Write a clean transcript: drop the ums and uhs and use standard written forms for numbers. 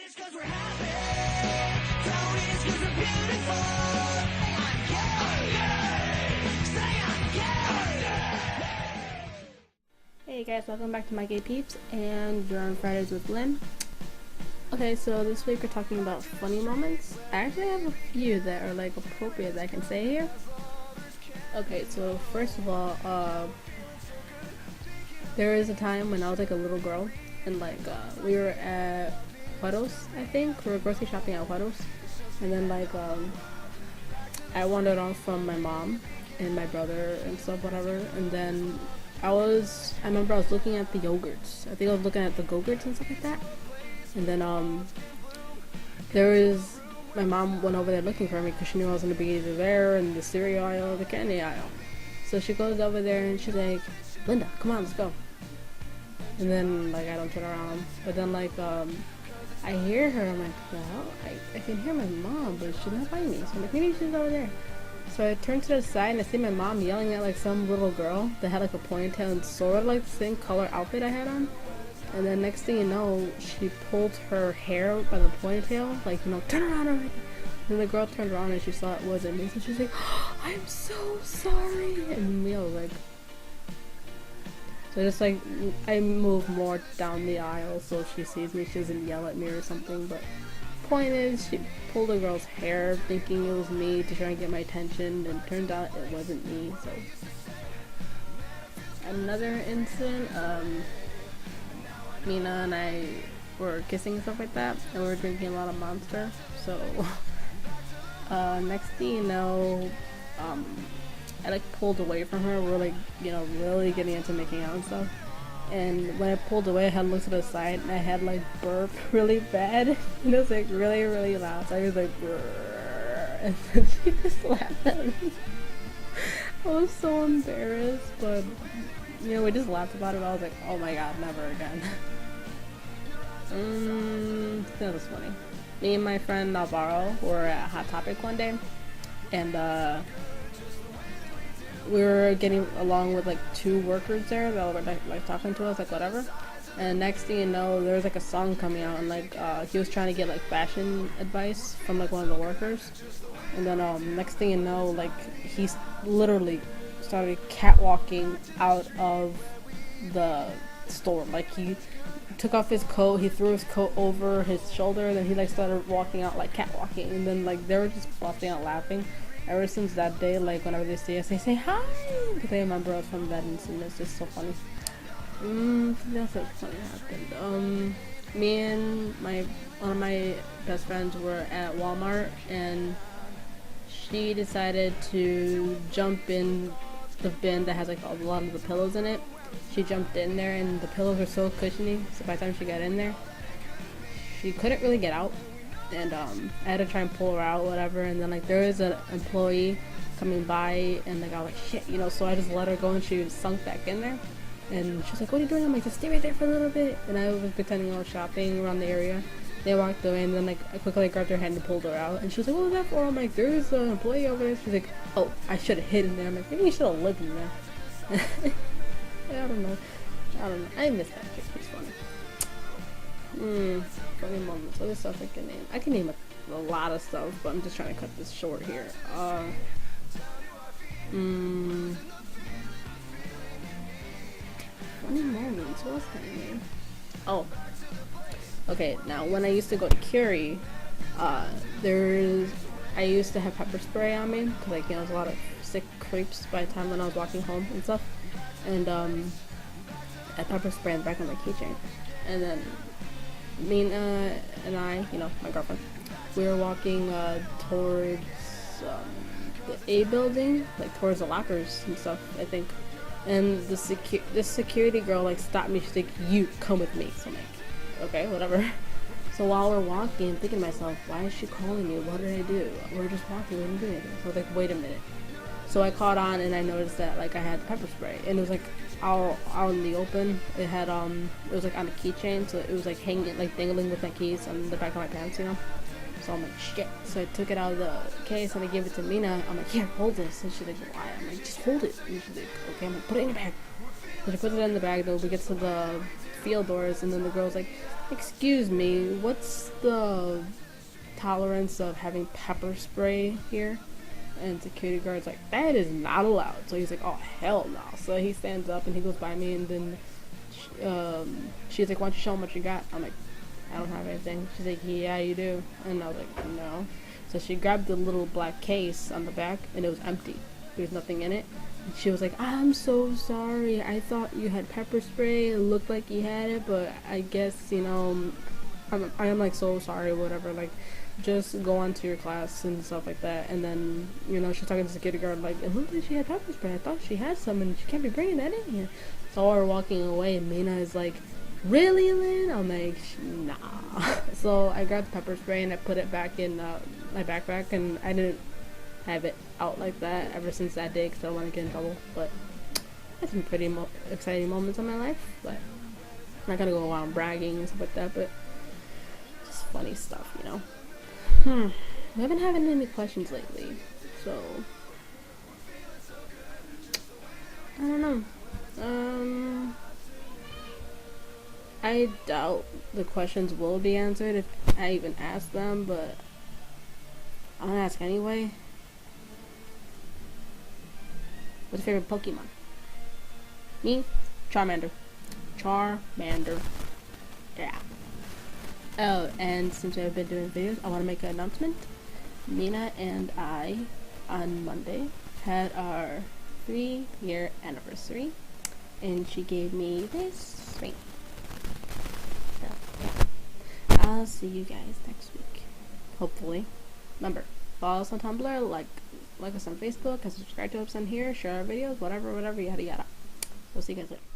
it's 'cause we're happy. Don't it's 'cause we're beautiful. I'm gay. Say I'm gay. Hey guys, welcome back to My Gay Peeps, and you're on Fridays with Lynn. Okay, so this week we're talking about funny moments. I actually have a few that are like appropriate that I can say here. Okay, so first of all, there was a time when I was like a little girl, and like we were at Juaros, I think. We were grocery shopping at Juaros, and then like I wandered off from my mom and my brother and stuff, whatever, and then I remember I was looking at the yogurts. I think I was looking at the Go-Gurts and stuff like that. And then my mom went over there looking for me because she knew I was gonna be either there in the cereal aisle or the candy aisle. So she goes over there and she's like, "Linda, come on, let's go." And then like I don't turn around, but then like I hear her. I'm like, "The hell?" I can hear my mom, but she's not by me. So I'm like, maybe she's over there. So I turn to the side and I see my mom yelling at like some little girl that had like a ponytail and sort of like the same color outfit I had on. And then next thing you know, she pulled her hair by the ponytail, like, you know, turn around already. And the girl turned around and she saw it wasn't me, so she's like, "Oh, I'm so sorry." And me, I was like, so just like I move more down the aisle so she sees me, she doesn't yell at me or something. But point is, she pulled a girl's hair thinking it was me to try and get my attention, and turned out it wasn't me. So another incident, Mina and I were kissing and stuff like that, and we were drinking a lot of Monster. So next thing you know, I like pulled away from her. We're like, you know, really getting into making out and stuff. And when I pulled away, I had looked to the side and I had like burped really bad, and it was like really, really loud. So I was like, "Brrr," and then she just laughed at me. I was so embarrassed, but you know, we just laughed about it. I was like, "Oh my god, never again." That was funny. Me and my friend Navarro were at Hot Topic one day, and we were getting along with like two workers there that were like talking to us, like whatever. And next thing you know, there was like a song coming out, and like he was trying to get like fashion advice from like one of the workers. And then next thing you know, like he's literally started catwalking out of the store. Like he took off his coat, he threw his coat over his shoulder, then he like started walking out like catwalking, and then like they were just busting out laughing. Ever since that day, like whenever they see us, they say hi because they remember us from that incident. It's just so funny. That's like funny happened. Me and one of my best friends were at Walmart, and she decided to jump in the bin that has like a lot of the pillows in it. She jumped in there, and the pillows were so cushiony, so by the time she got in there, she couldn't really get out, and I had to try and pull her out, whatever. And then like there was an employee coming by, and like I was like, shit, you know, so I just let her go, and she sunk back in there. And she was like, "What are you doing?" I'm like, "Just stay right there for a little bit." And I was pretending I was shopping around the area. They walked away, and then like I quickly grabbed her hand and pulled her out. And she was like, "What was that for?" I'm like, "There's an employee over there." She's like, "Oh, I should have hid in there." I'm like, "Maybe you should have lived in there." I don't know. I miss that chick. She's funny. Funny moments. Other stuff I can name. I can name a lot of stuff, but I'm just trying to cut this short here. Funny moments. What else can I name? Oh. Okay, now when I used to go to Curie, I used to have pepper spray on me, because like, you know, there's a lot of sick creeps by the time when I was walking home and stuff. And I had pepper spray in the back of my keychain. And then Mina and I, you know, my girlfriend, we were walking towards the A building, like towards the lockers and stuff, I think. And this security girl like stopped me. She's like, "You come with me." So I'm like, okay, whatever. So while we're walking, I'm thinking to myself, why is she calling me? What did I do? We're just walking, we didn't do anything. So I was like, wait a minute. So I caught on, and I noticed that like I had pepper spray, and it was like out in the open. It had it was like on a keychain, so it was like hanging, like dangling with my keys on the back of my pants, you know. So I'm like, shit. So I took it out of the case and I gave it to Mina. I'm like, "Here, hold this." And she's like, "Why?" I'm like, "Just hold it." And she's like, "Okay." I'm like, "Put it in your bag." So she puts it in the bag. Though we get to the field doors, and then the girl's like, "Excuse me, what's the tolerance of having pepper spray here?" And security guard's like, "That is not allowed." So he's like, "Oh hell no!" So he stands up and he goes by me, and then she's like, "Why don't you show him what you got?" I'm like, "I don't have anything." She's like, "Yeah, you do." And I was like, "No." So she grabbed the little black case on the back, and it was empty. There was nothing in it. And she was like, "I'm so sorry. I thought you had pepper spray. It looked like you had it, but I guess, you know, I am like so sorry, whatever. Like, just go on to your class and stuff like that." And then, you know, she's talking to the security guard like, "It looked like she had pepper spray. I thought she had some, and she can't be bringing that in here." So while we're walking away, and Mina is like, "Really, Lynn?" I'm like, "Nah." So I grabbed pepper spray and I put it back in my backpack, and I didn't have it out like that ever since that day because I don't want to get in trouble. But I had some pretty exciting moments in my life, but I'm not gonna go around bragging and stuff like that, but just funny stuff, you know. We haven't had any questions lately, so I don't know. I doubt the questions will be answered if I even ask them, but I'm gonna ask anyway. What's your favorite Pokemon? Me? Charmander. Charmander. Yeah. Oh, and since I've been doing videos, I want to make an announcement. Mina and I, on Monday, had our 3-year anniversary, and she gave me this ring. So, yeah. I'll see you guys next week. Hopefully. Remember, follow us on Tumblr, like us on Facebook, and subscribe to us on here, share our videos, whatever, yada yada. We'll see you guys later.